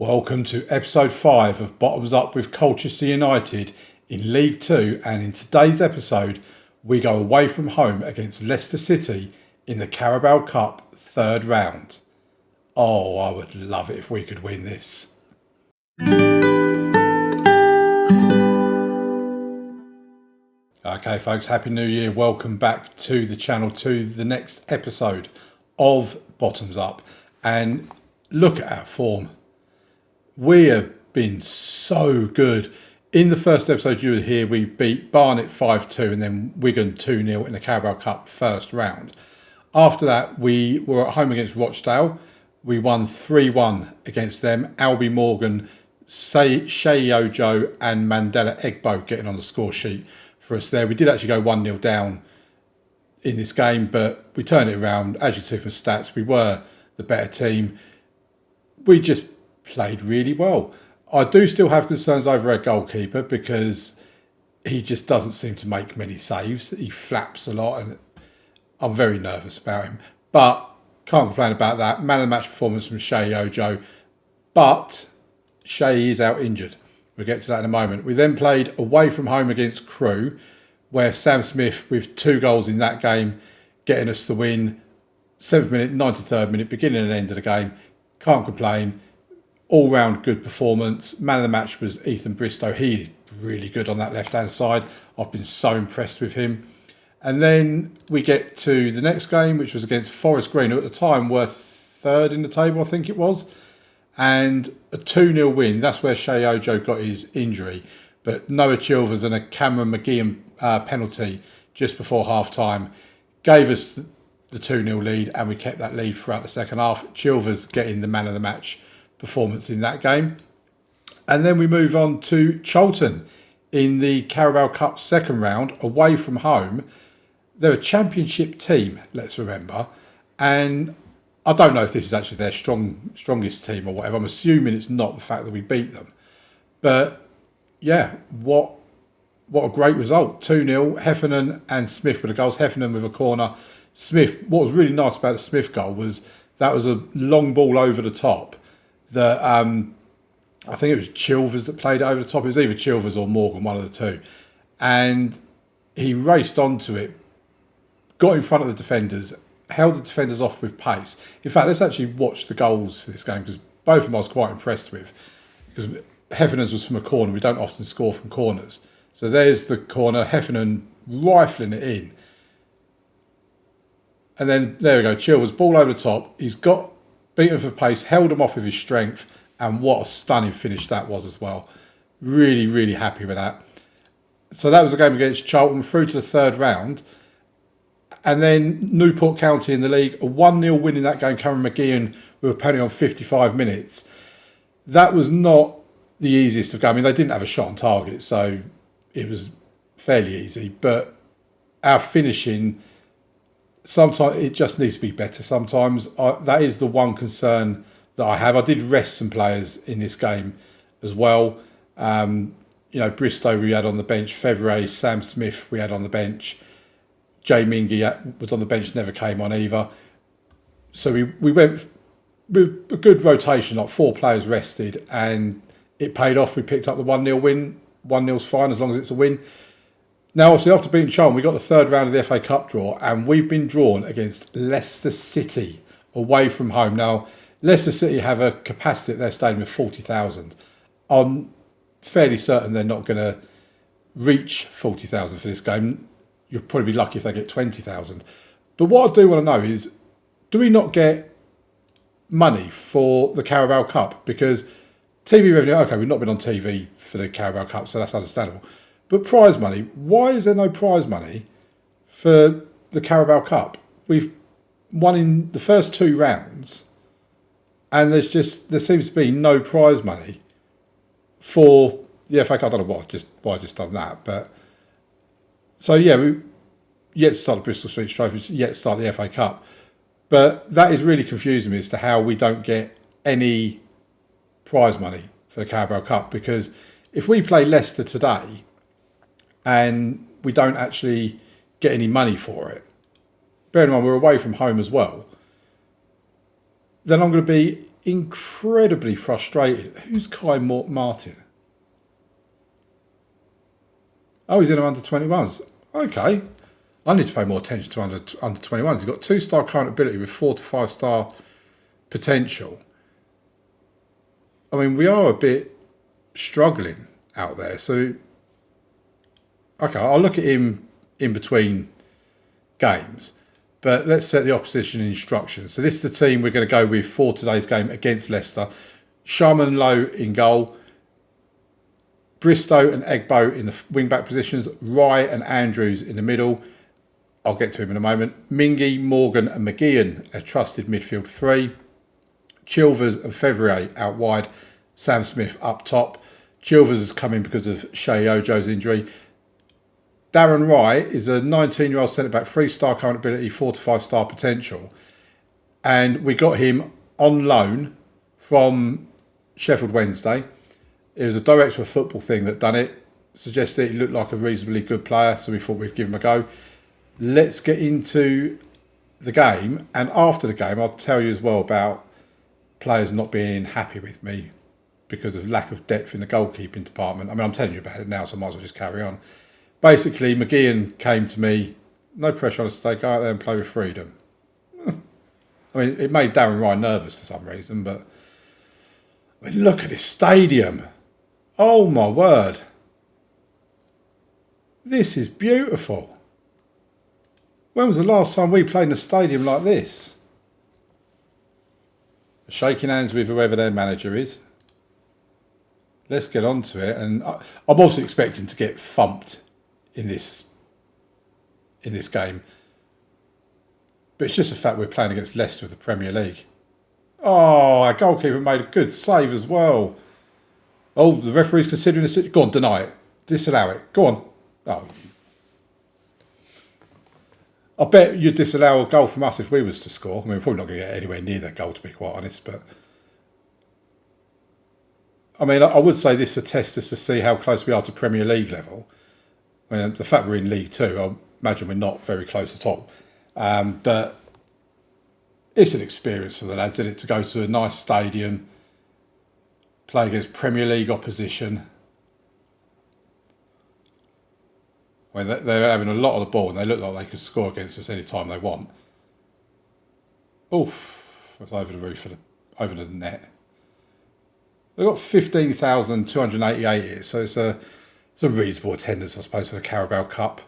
Welcome to episode 5 of Bottoms Up with Colchester United in League 2, and in today's episode we go away from home against Leicester City in the Carabao Cup third round. Oh, I would love it if we could win this. Okay folks, Happy New Year. Welcome back to the channel, to the next episode of Bottoms Up. And look at our form. We have been so good. In the first episode you were here, we beat Barnet 5-2 and then Wigan 2-0 in the Carabao Cup first round. After that, we were at home against Rochdale. We won 3-1 against them. Albie Morgan, Shea Ojo and Mandela Egbo getting on the score sheet for us there. We did actually go 1-0 down in this game, but we turned it around. As you see from stats, we were the better team. We just played really well. I do still have concerns over our goalkeeper because he just doesn't seem to make many saves. He flaps a lot and I'm very nervous about him. But can't complain about that. Man of the match performance from Shea Ojo. But Shea is out injured. We'll get to that in a moment. We then played away from home against Crewe, where Sam Smith, with 2 goals in that game, getting us the win. 7th minute, 93rd minute, beginning and end of the game. Can't complain. All-round good performance. Man of the match was Ethan Bristow. He is really good on that left-hand side. I've been so impressed with him. And then we get to the next game, which was against Forest Green, who at the time were 3rd in the table, I think it was. And a 2-0 win. That's where Shea Ojo got his injury. But Noah Chilvers and a Cameron McGeehan penalty just before half-time gave us the 2-0 lead, and we kept that lead throughout the second half. Chilvers getting the man of the match performance in that game. And then we move on to Charlton in the Carabao Cup second round, away from home. They're a championship team, let's remember, and I don't know if this is actually their strongest team or whatever. I'm assuming it's not, the fact that we beat them. But yeah, what a great result. 2-0. Heffernan and Smith with the goals. Heffernan with a corner. Smith, what was really nice about the Smith goal was that was a long ball over the top that I think it was Chilvers that played it over the top. It was either Chilvers or Morgan, one of the two. And he raced onto it, got in front of the defenders, held the defenders off with pace. In fact, let's actually watch the goals for this game, because both of them I was quite impressed with. Because Heffernan's was from a corner. We don't often score from corners. So there's the corner, Heffernan rifling it in. And then there we go, Chilvers, ball over the top. He's got beaten for pace, held him off with his strength, and what a stunning finish that was as well. Really, really happy with that. So that was a game against Charlton, through to the third round. And then Newport County in the league, a 1-0 win in that game. Cameron McGeehan with a penalty on 55 minutes. That was not the easiest of games. I mean, they didn't have a shot on target, so it was fairly easy. But our finishing, sometimes it just needs to be better. Sometimes that is the one concern that I have. I did rest some players in this game as well. Bristow we had on the bench, Fevre, Sam Smith we had on the bench. Jay Mingy was on the bench, never came on either. So we went with a good rotation, like 4 players rested, and it paid off. We picked up the 1-0 win. 1-0's fine as long as it's a win. Now, obviously, after beating Charlton, we got the third round of the FA Cup draw, and we've been drawn against Leicester City away from home. Now, Leicester City have a capacity at their stadium of 40,000. I'm fairly certain they're not going to reach 40,000 for this game. You'll probably be lucky if they get 20,000. But what I do want to know is, do we not get money for the Carabao Cup? Because TV revenue, okay, we've not been on TV for the Carabao Cup, so that's understandable. But prize money, why is there no prize money for the Carabao Cup? We've won in the first 2 rounds, and there seems to be no prize money for the FA Cup. I don't know why I just done that, but so yeah, we yet to start the Bristol Street Trophy, yet to start the FA Cup, but that is really confusing me as to how we don't get any prize money for the Carabao Cup. Because if we play Leicester today and we don't actually get any money for it, bear in mind we're away from home as well, then I'm going to be incredibly frustrated. Who's Kai Martin? Oh, he's in under 21s. Okay. I need to pay more attention to under 21s. He's got 2-star current ability with 4 to 5-star potential. I mean, we are a bit struggling out there. So, okay, I'll look at him in between games. But let's set the opposition instructions. So this is the team we're going to go with for today's game against Leicester. Sharman Lowe in goal. Bristow and Egbo in the wing-back positions. Rye and Andrews in the middle. I'll get to him in a moment. Mingy, Morgan and McGeehan, a trusted midfield 3. Chilvers and Fevrier out wide. Sam Smith up top. Chilvers has come in because of Shea Ojo's injury. Darren Rye is a 19-year-old centre-back, 3-star current ability, 4 to 5-star potential. And we got him on loan from Sheffield Wednesday. It was a director of football thing that done it. Suggested he looked like a reasonably good player, so we thought we'd give him a go. Let's get into the game. And after the game, I'll tell you as well about players not being happy with me because of lack of depth in the goalkeeping department. I mean, I'm telling you about it now, so I might as well just carry on. Basically, McGeehan came to me, no pressure on us today, go out there and play with freedom. I mean, it made Darren Ryan nervous for some reason, but I mean, look at this stadium. Oh my word. This is beautiful. When was the last time we played in a stadium like this? Shaking hands with whoever their manager is. Let's get on to it. And I'm also expecting to get thumped in this game. But it's just the fact we're playing against Leicester of the Premier League. Oh, our goalkeeper made a good save as well. Oh, the referee's considering the situation. Go on, deny it. Disallow it. Go on. Oh. I bet you'd disallow a goal from us if we was to score. I mean, we're probably not going to get anywhere near that goal, to be quite honest. But I mean, I would say this is a test just to see how close we are to Premier League level. I mean, the fact we're in League Two, I imagine we're not very close at all. But it's an experience for the lads, isn't it, to go to a nice stadium, play against Premier League opposition. I mean, they're having a lot of the ball and they look like they could score against us any time they want. Oof, it's over the roof, over the net. They've got 15,288 here, so it's a reasonable attendance, I suppose, for the Carabao Cup.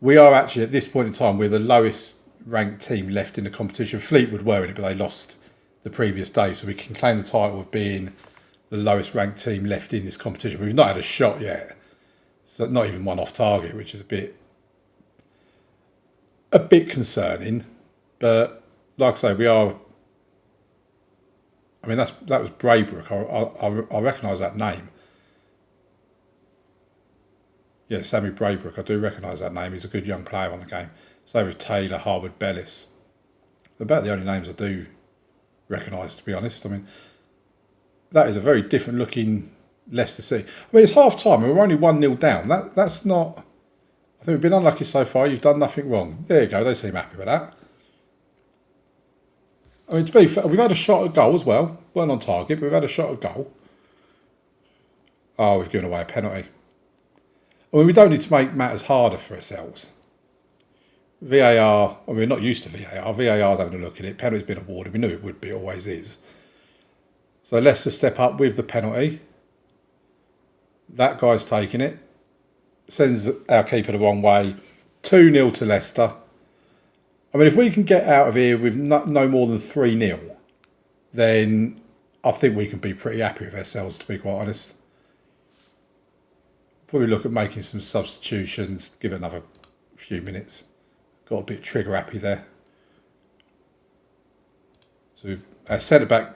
We are actually, at this point in time, we're the lowest ranked team left in the competition. Fleetwood were in it, but they lost the previous day, so we can claim the title of being the lowest ranked team left in this competition. We've not had a shot yet, so not even one off target, which is a bit concerning. But like I say, we are. I mean, that was Braybrook. I recognise that name. Yeah, Sammy Braybrook. I do recognise that name. He's a good young player on the game. So with Taylor, Harwood, Bellis. About the only names I do recognise, to be honest. I mean, that is a very different looking Leicester City. I mean, it's half time and we're only 1-0 down. That's not. I think we've been unlucky so far. You've done nothing wrong. There you go. They seem happy with that. I mean, to be fair, we've had a shot at goal as well. Weren't on target, but we've had a shot at goal. Oh, we've given away a penalty. I mean, we don't need to make matters harder for ourselves. VAR, I mean, we're not used to VAR. VAR's having a look at it. Penalty's been awarded. We knew it would be, always is. So Leicester step up with the penalty. That guy's taking it. Sends our keeper the wrong way. 2-0 to Leicester. I mean, if we can get out of here with no more than 3-0, then I think we can be pretty happy with ourselves, to be quite honest. Probably look at making some substitutions, give it another few minutes. Got a bit trigger happy there. So our centre-back,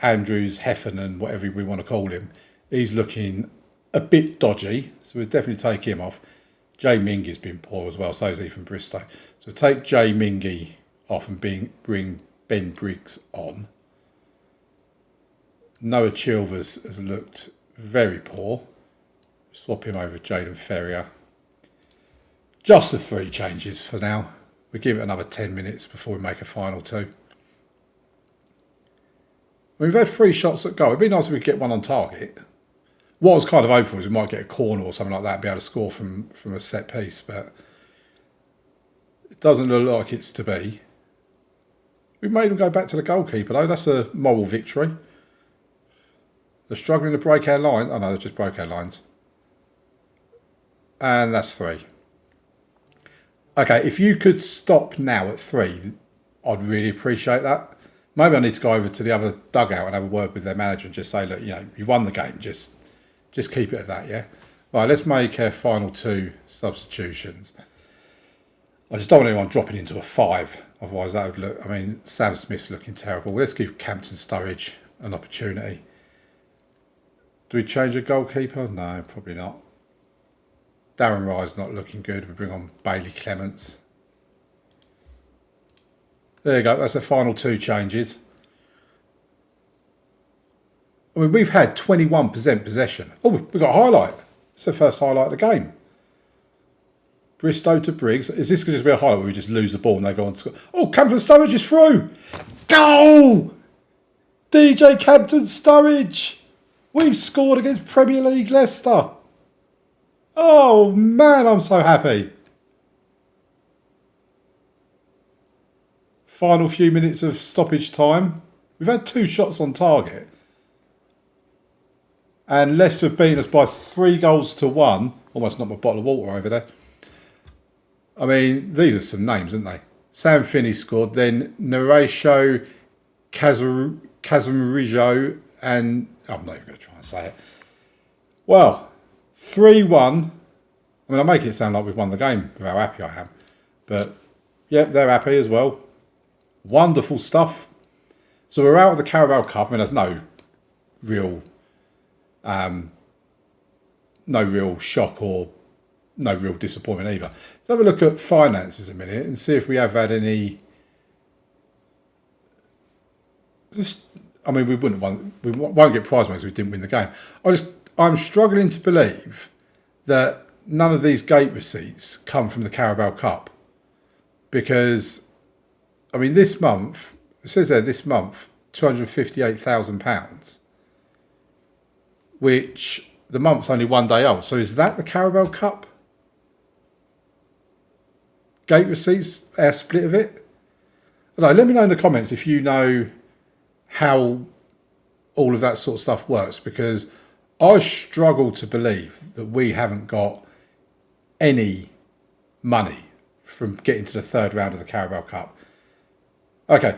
Andrews, Heffernan, whatever we want to call him, he's looking a bit dodgy, so we'll definitely take him off. Jay Mingy's been poor as well, so is Ethan Bristow. So take Jay Mingy off and bring Ben Briggs on. Noah Chilvers has looked very poor. Swap him over Jaden Ferrier. Just the 3 changes for now. We'll give it another 10 minutes before we make a final 2. I mean, we've had 3 shots at goal. It'd be nice if we could get one on target. What I was kind of hoping for was we might get a corner or something like that and be able to score from a set piece, but it doesn't look like it's to be. We made them go back to the goalkeeper though. That's a moral victory. They're struggling to break our line. Oh no, they just broke our lines. And that's 3. Okay, if you could stop now at 3, I'd really appreciate that. Maybe I need to go over to the other dugout and have a word with their manager and just say, look, you know, you won the game. Just keep it at that, yeah? Right, let's make our final 2 substitutions. I just don't want anyone dropping into a 5. Otherwise, that would look... I mean, Sam Smith's looking terrible. Let's give Campton Sturridge an opportunity. Do we change a goalkeeper? No, probably not. Darren Rye's not looking good. We bring on Bailey Clements. There you go. That's the final 2 changes. I mean, we've had 21% possession. Oh, we've got a highlight. It's the first highlight of the game. Bristow to Briggs. Is this going to be a highlight where we just lose the ball and they go on to score? Oh, Campton Sturridge is through. Goal! DJ Campton Sturridge. We've scored against Premier League Leicester. Oh, man, I'm so happy. Final few minutes of stoppage time. We've had 2 shots on target. And Leicester have beaten us by 3 goals to 1. Almost knocked my bottle of water over there. I mean, these are some names, aren't they? Sam Finney scored. Then Naresho, Kazumrijo, and... I'm not even going to try and say it. Well, 3-1. I mean, I'm making it sound like we've won the game with how happy I am. But, yeah, they're happy as well. Wonderful stuff. So we're out of the Carabao Cup. I mean, there's no real shock or no real disappointment either. Let's have a look at finances a minute and see if we have had any... I mean, we won't get prize money because we didn't win the game. I'm struggling to believe that none of these gate receipts come from the Carabao Cup. Because, I mean, this month, it says there this month, £258,000, which the month's only 1 day old. So is that the Carabao Cup? Gate receipts, our split of it? I don't know, let me know in the comments if you know how all of that sort of stuff works, because I struggle to believe that we haven't got any money from getting to the 3rd round of the Carabao Cup. Okay,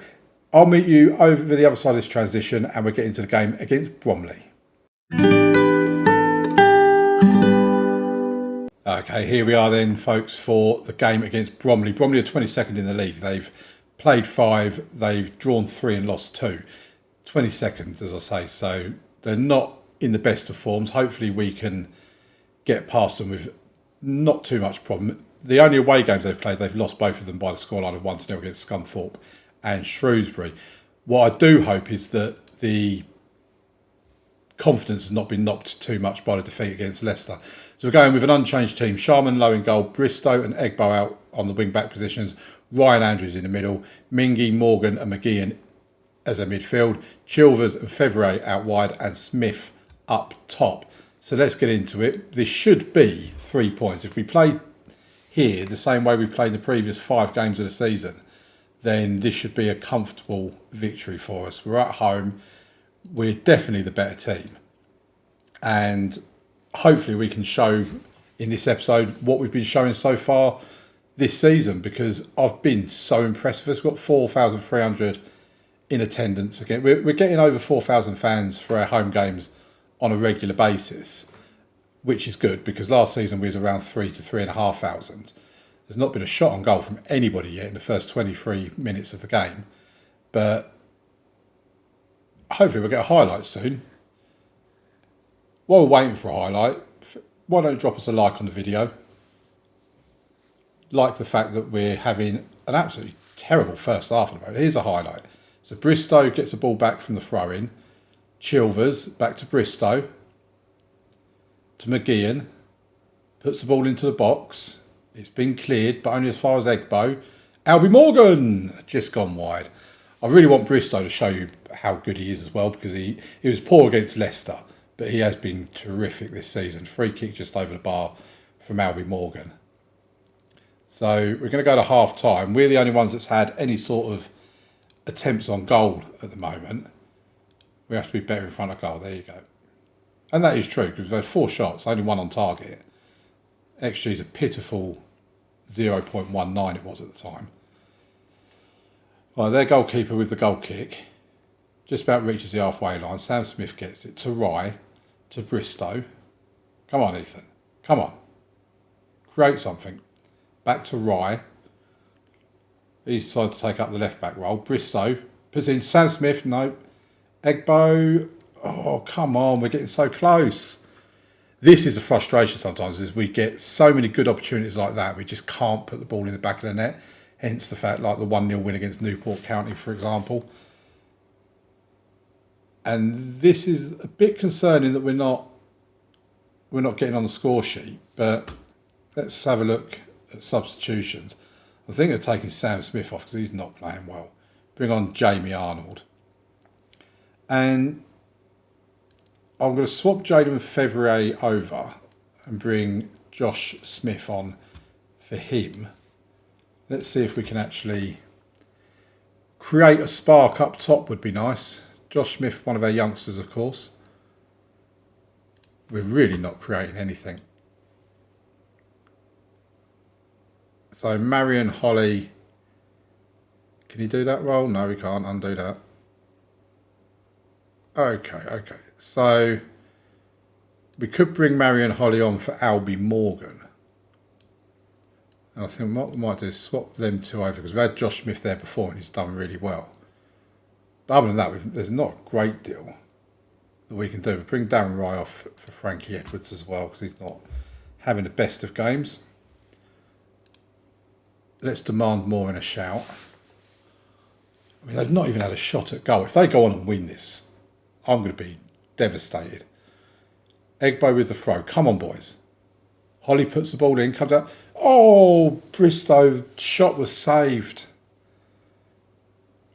I'll meet you over the other side of this transition and we're getting to the game against Bromley. Okay, here we are then, folks, for the game against Bromley. Bromley are 22nd in the league. They've played 5, they've drawn 3 and lost 2. 22nd, as I say, so they're not in the best of forms. Hopefully we can get past them with not too much problem. The only away games they've played, they've lost both of them by the scoreline of 1-0 against Scunthorpe and Shrewsbury. What I do hope is that the confidence has not been knocked too much by the defeat against Leicester. So we're going with an unchanged team. Sharman low in goal, Bristow and Egbo out on the wing-back positions, Ryan Andrews in the middle, Mingy, Morgan and McGeehan as a midfield, Chilvers and Fevre out wide, and Smith up top. So let's get into it. This should be 3 points. If we play here the same way we played the previous 5 games of the season, then this should be a comfortable victory for us. We're at home. We're definitely the better team. And hopefully we can show in this episode what we've been showing so far this season, because I've been so impressed with us. We've got 4,300 in attendance again. We're getting over 4,000 fans for our home games on a regular basis, which is good, because last season we was around 3,000 to 3,500. There's not been a shot on goal from anybody yet in the first 23 minutes of the game, but hopefully we'll get a highlight soon. While we're waiting for a highlight, why don't you drop us a like on the video? Like the fact that we're having an absolutely terrible first half at the moment. Here's a highlight. So Bristow gets the ball back from the throw-in. Chilvers back to Bristow. To McGeehan. Puts the ball into the box. It's been cleared, but only as far as Egbo. Albie Morgan! Just gone wide. I really want Bristow to show you how good he is as well, because he was poor against Leicester, but he has been terrific this season. Free kick just over the bar from Albie Morgan. So we're going to go to half time. We're the only ones that's had any sort of attempts on goal at the moment. We have to be better in front of goal. There you go. And that is true, because we've had 4 shots, only 1 on target. XG is a pitiful 0.19 it was at the time. Right, their goalkeeper with the goal kick. Just about reaches the halfway line. Sam Smith gets it to Rye, to Bristow. Come on, Ethan. Come on. Create something. Back to Rye. He decided to take up the left-back role. Bristow puts in Sam Smith. No. Egbo. Oh, come on. We're getting so close. This is a frustration sometimes, is we get so many good opportunities like that. We just can't put the ball in the back of the net. Hence the fact, like the 1-0 win against Newport County, for example. And this is a bit concerning that we're not getting on the score sheet. But let's have a look at substitutions. I think they're taking Sam Smith off because he's not playing well. Bring on Jamie Arnold. And I'm going to swap Jaden Fevrier over and bring Josh Smith on for him. Let's see if we can actually create a spark up top, would be nice. Josh Smith, one of our youngsters, of course. We're really not creating anything. So Marion Holly, can he do that role? No, he can't undo that. Okay. So we could bring Marion Holly on for Albie Morgan. And I think what we might do is swap them 2 over, because we've had Josh Smith there before and he's done really well. But other than that, there's not a great deal that we can do. We bring Darren Rye off for Frankie Edwards as well, because he's not having the best of games. Let's demand more in a shout. I mean, they've not even had a shot at goal. If they go on and win this, I'm going to be devastated. Egbo with the throw. Come on, boys. Holly puts the ball in, comes out. Oh, Bristow, shot was saved.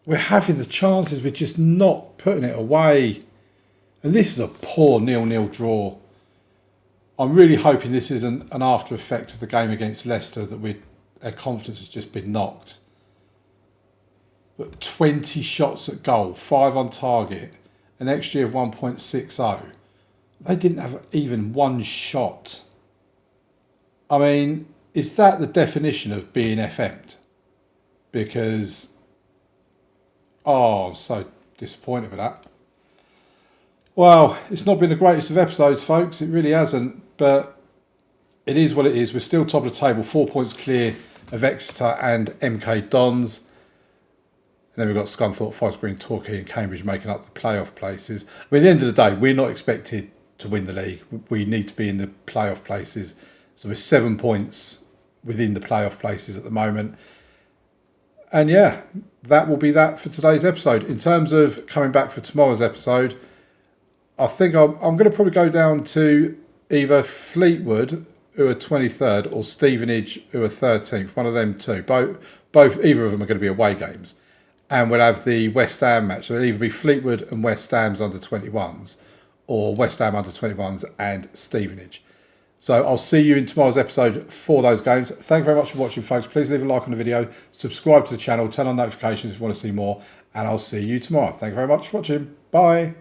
We're having the chances, we're just not putting it away. And this is a poor 0-0 draw. I'm really hoping this isn't an after effect of the game against Leicester, that our confidence has just been knocked. But 20 shots at goal, 5 on target, an XG of 1.60. They didn't have even 1 shot. I mean, is that the definition of being FM'd? Because, I'm so disappointed with that. Well, it's not been the greatest of episodes, folks. It really hasn't. But it is what it is. We're still top of the table, 4 points clear of Exeter and MK Dons. And then we've got Scunthorpe, Forest Green, Torquay and Cambridge making up the playoff places. I mean, at the end of the day, we're not expected to win the league. We need to be in the playoff places. So we're 7 points within the playoff places at the moment. And yeah, that will be that for today's episode. In terms of coming back for tomorrow's episode, I think I'm going to probably go down to either Fleetwood, who are 23rd, or Stevenage, who are 13th. One of them two. Either of them are going to be away games. And we'll have the West Ham match. So it'll either be Fleetwood and West Ham's under 21s, or West Ham under 21s and Stevenage. So I'll see you in tomorrow's episode for those games. Thank you very much for watching, folks. Please leave a like on the video, subscribe to the channel, turn on notifications if you want to see more, and I'll see you tomorrow. Thank you very much for watching. Bye.